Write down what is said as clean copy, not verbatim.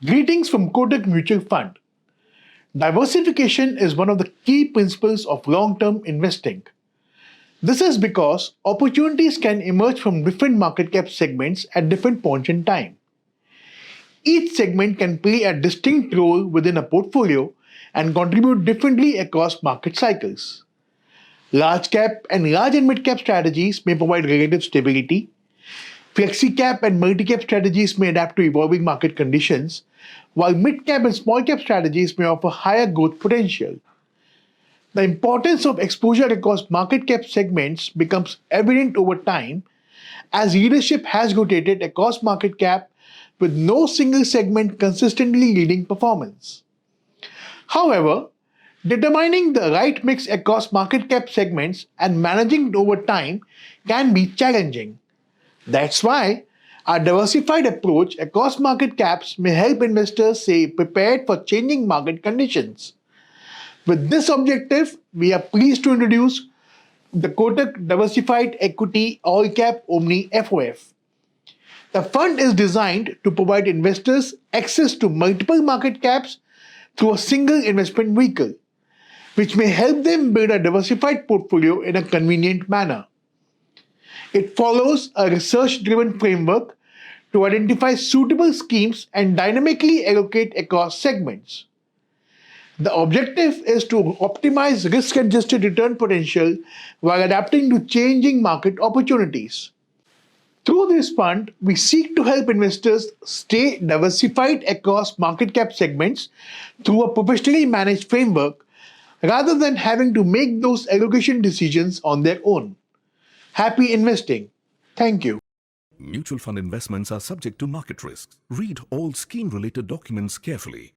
Greetings from Kotak Mutual Fund. Diversification is one of the key principles of long term investing. This is because opportunities can emerge from different market cap segments at different points in time. Each segment can play a distinct role within a portfolio and contribute differently across market cycles. Large cap and large and mid cap strategies may provide relative stability. Flexi cap and multi cap strategies may adapt to evolving market conditions, while mid cap and small cap strategies may offer higher growth potential. The importance of exposure across market cap segments becomes evident over time as leadership has rotated across market cap with no single segment consistently leading performance. However, determining the right mix across market cap segments and managing it over time can be challenging. That's why our diversified approach across market caps may help investors stay prepared for changing market conditions. With this objective, we are pleased to introduce the Kotak Diversified Equity All Cap Omni FoF. The fund is designed to provide investors access to multiple market caps through a single investment vehicle, which may help them build a diversified portfolio in a convenient manner. It follows a research driven framework to identify suitable schemes and dynamically allocate across segments. The objective is to optimize risk adjusted return potential while adapting to changing market opportunities. Through this fund, we seek to help investors stay diversified across market cap segments through a professionally managed framework rather than having to make those allocation decisions on their own. Happy investing. Thank you. Mutual fund investments are subject to market risks. Read all scheme-related documents carefully.